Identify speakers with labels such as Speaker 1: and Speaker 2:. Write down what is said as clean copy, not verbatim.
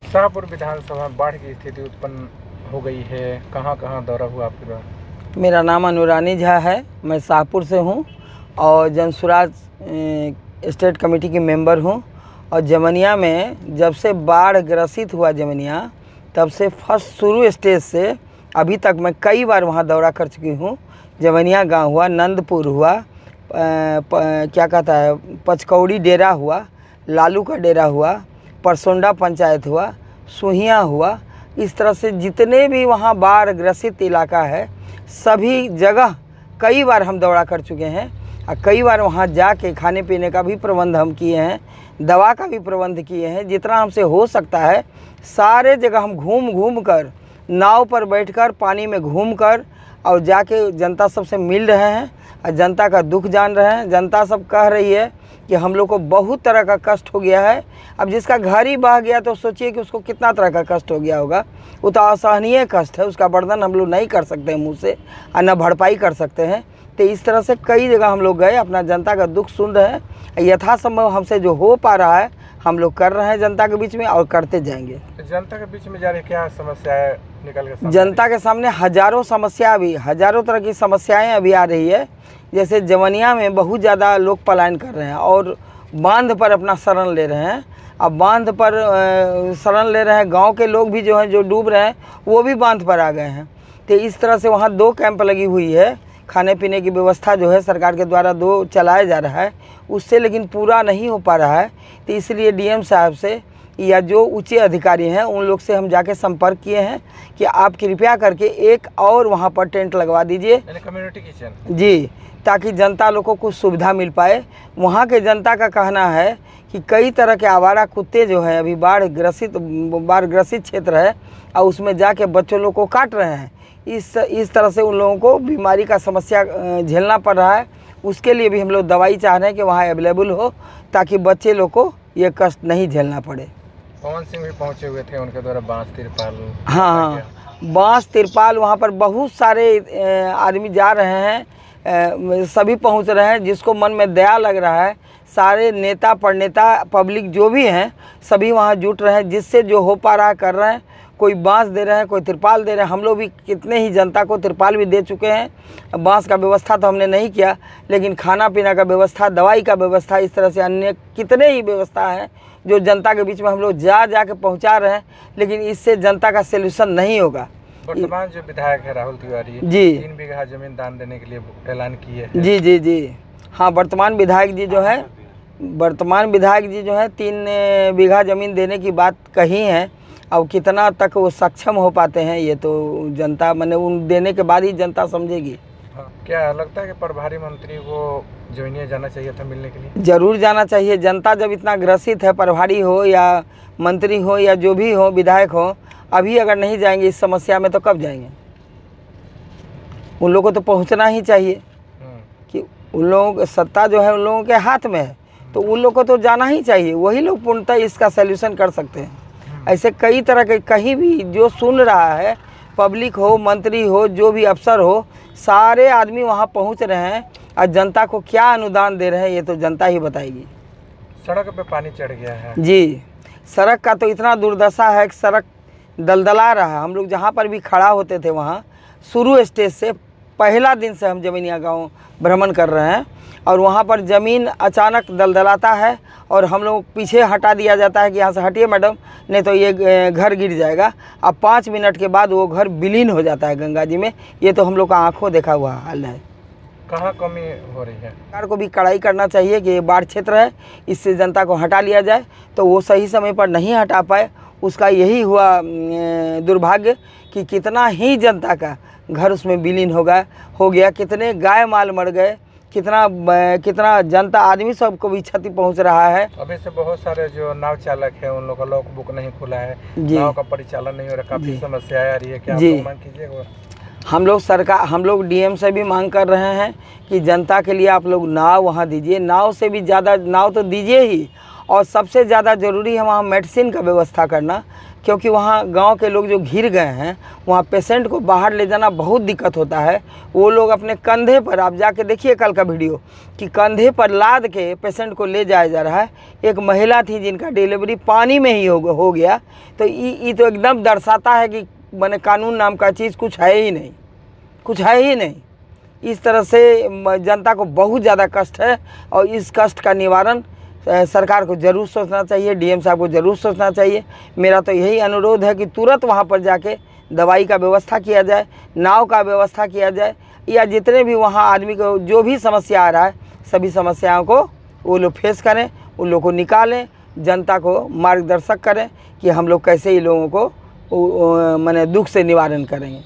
Speaker 1: शाहपुर विधानसभा में बाढ़ की स्थिति उत्पन्न हो गई है, कहाँ कहाँ दौरा हुआ आपके पास?
Speaker 2: मेरा नाम अनुरानी झा है, मैं शाहपुर से हूँ और जनसुराज स्टेट कमेटी की मेंबर हूँ। और जमनिया में जब से बाढ़ ग्रसित हुआ जमनिया, तब से फर्स्ट शुरू स्टेज से अभी तक मैं कई बार वहाँ दौरा कर चुकी हूँ। जमनिया गांव हुआ, नंदपुर हुआ, क्या कहता है, पचकौड़ी डेरा हुआ, लालू का डेरा हुआ, परसोंडा पंचायत हुआ, सुहिया हुआ। इस तरह से जितने भी वहाँ बाढ़ ग्रसित इलाका है, सभी जगह कई बार हम दौरा कर चुके हैं और कई बार वहाँ जाके खाने पीने का भी प्रबंध हम किए हैं, दवा का भी प्रबंध किए हैं। जितना हमसे हो सकता है सारे जगह हम घूम घूम कर, नाव पर बैठकर, पानी में घूमकर और जाके जनता सबसे मिल रहे हैं और जनता का दुख जान रहे हैं। जनता सब कह रही है कि हम लोग को बहुत तरह का कष्ट हो गया है। अब जिसका घर ही बह गया तो सोचिए कि उसको कितना तरह का कष्ट हो गया होगा। वो तो असहनीय कष्ट है, उसका वर्णन हम लोग नहीं कर सकते हैं मुँह से और न भरपाई कर सकते हैं। तो इस तरह से कई जगह हम लोग गए, अपना जनता का दुख सुन रहे हैं। यथासंभव हमसे जो हो पा रहा है हम लोग कर रहे हैं जनता के बीच में और करते जाएंगे।
Speaker 1: जनता के बीच में जा रही क्या समस्याएं निकल के
Speaker 2: जनता के सामने हजारों समस्या, अभी हजारों तरह की समस्याएं अभी आ रही है। जैसे जमनिया में बहुत ज़्यादा लोग पलायन कर रहे हैं और बांध पर अपना शरण ले रहे हैं। अब बांध पर शरण ले रहे हैं, गांव के लोग भी जो हैं जो डूब रहे हैं वो भी बांध पर आ गए हैं। तो इस तरह से वहाँ 2 कैंप लगी हुई है। खाने पीने की व्यवस्था जो है सरकार के द्वारा 2 चलाया जा रहा है, उससे लेकिन पूरा नहीं हो पा रहा है। तो इसलिए डीएम साहब से या जो ऊंचे अधिकारी हैं उन लोग से हम जाके संपर्क किए हैं कि आप कृपया करके एक और वहाँ पर टेंट लगवा दीजिए,
Speaker 1: कम्युनिटी किचन जी,
Speaker 2: ताकि जनता लोग को कुछ सुविधा मिल पाए। वहाँ के जनता का कहना है कि कई तरह के आवारा कुत्ते जो हैं अभी बाढ़ ग्रसित क्षेत्र है और उसमें जाके बच्चों लोग को काट रहे हैं। इस तरह से उन लोगों को बीमारी का समस्या झेलना पड़ रहा है। उसके लिए भी हम लोग दवाई चाह रहे हैं कि वहाँ अवेलेबल हो, ताकि बच्चे लोग को ये कष्ट नहीं झेलना पड़े।
Speaker 1: पवन सिंह भी पहुँचे हुए थे, उनके द्वारा बांस तिरपाल।
Speaker 2: हाँ, बांस तिरपाल वहाँ पर बहुत सारे आदमी जा रहे हैं, सभी पहुँच रहे हैं। जिसको मन में दया लग रहा है, सारे नेता प्रणेता पब्लिक जो भी हैं सभी वहाँ जुट रहे हैं। जिससे जो हो पा रहा है कर रहे हैं। कोई बांस दे रहे हैं, कोई तिरपाल दे रहे हैं। हम लोग भी कितने ही जनता को तिरपाल भी दे चुके हैं। बांस का व्यवस्था तो हमने नहीं किया, लेकिन खाना पीना का व्यवस्था, दवाई का व्यवस्था, इस तरह से अन्य कितने ही व्यवस्था है जो जनता के बीच में हम लोग जा के पहुंचा रहे हैं। लेकिन इससे जनता का सोल्यूशन नहीं होगा।
Speaker 1: वर्तमान जो विधायक है राहुल तिवारी
Speaker 2: जी
Speaker 1: 3 बीघा जमीन दान देने के लिए ऐलान किए हैं।
Speaker 2: जी जी जी हाँ, वर्तमान विधायक जी जो है 3 बीघा ज़मीन देने की बात कही है। अब कितना तक वो सक्षम हो पाते हैं ये तो जनता, मैंने उन देने के बाद ही जनता समझेगी।
Speaker 1: हाँ, क्या लगता है कि प्रभारी मंत्री को जमीनिया जाना चाहिए था मिलने के लिए?
Speaker 2: जरूर जाना चाहिए। जनता जब इतना ग्रसित है, प्रभारी हो या मंत्री हो या जो भी हो, विधायक हो, अभी अगर नहीं जाएंगे इस समस्या में तो कब जाएंगे? उन लोगों को तो पहुंचना ही चाहिए कि उन लोगों की सत्ता जो है उन लोगों के हाथ में है, तो उन लोगों को तो जाना ही चाहिए। वही लोग पूर्णतः इसका सल्यूशन कर सकते हैं। ऐसे कई तरह के, कहीं भी जो सुन रहा है, पब्लिक हो, मंत्री हो, जो भी अफसर हो, सारे आदमी वहाँ पहुँच रहे हैं और जनता को क्या अनुदान दे रहे हैं ये तो जनता ही बताएगी।
Speaker 1: सड़क पे पानी चढ़ गया है
Speaker 2: जी, सड़क का तो इतना दुर्दशा है कि सड़क दलदला रहा है। हम लोग जहाँ पर भी खड़ा होते थे वहाँ शुरू स्टेज से पहला दिन से हम जमीनिया गांव भ्रमण कर रहे हैं और वहाँ पर ज़मीन अचानक दलदलाता है और हम लोग पीछे हटा दिया जाता है कि यहाँ से हटिए मैडम, नहीं तो ये घर गिर जाएगा। अब 5 मिनट के बाद वो घर विलीन हो जाता है गंगा जी में। ये तो हम लोग का आंखों देखा हुआ हाल है।
Speaker 1: कहाँ कमी हो रही है?
Speaker 2: सरकार को भी कड़ाई करना चाहिए कि ये बाढ़ क्षेत्र है, इससे जनता को हटा लिया जाए। तो वो सही समय पर नहीं हटा पाए, उसका यही हुआ दुर्भाग्य कि कितना ही जनता का घर उसमें विलीन हो गया। कितने गाय माल मर गए, कितना जनता आदमी सबको भी क्षति पहुंच रहा है।
Speaker 1: अभी से बहुत सारे जो नाव चालक है उन लोग का लॉक बुक नहीं खुला है, नाव का परिचालन नहीं हो रहा, काफी समस्याएं आ रही है। क्या आप लोग मांग कीजिएगा?
Speaker 2: हम लोग डीएम से भी मांग कर रहे हैं कि जनता के लिए आप लोग नाव वहाँ दीजिए। नाव से भी ज़्यादा नाव तो दीजिए ही, और सबसे ज़्यादा ज़रूरी है वहाँ मेडिसिन का व्यवस्था करना, क्योंकि वहाँ गांव के लोग जो घिर गए हैं वहाँ पेशेंट को बाहर ले जाना बहुत दिक्कत होता है। वो लोग अपने कंधे पर, आप जाके देखिए कल का वीडियो, कि कंधे पर लाद के पेशेंट को ले जाया जा रहा है। एक महिला थी जिनका डिलीवरी पानी में ही हो गया। तो ये तो एकदम दर्शाता है कि माने कानून नाम का चीज़ कुछ है ही नहीं, कुछ है ही नहीं। इस तरह से जनता को बहुत ज़्यादा कष्ट है और इस कष्ट का निवारण सरकार को ज़रूर सोचना चाहिए, डीएम साहब को ज़रूर सोचना चाहिए। मेरा तो यही अनुरोध है कि तुरंत वहाँ पर जाके दवाई का व्यवस्था किया जाए, नाव का व्यवस्था किया जाए, या जितने भी वहाँ आदमी को जो भी समस्या आ रहा है सभी समस्याओं को वो लोग फेस करें, उन लोगों को निकालें, जनता को मार्गदर्शक करें कि हम लोग कैसे ही लोगों को माने दुख से निवारण करेंगे।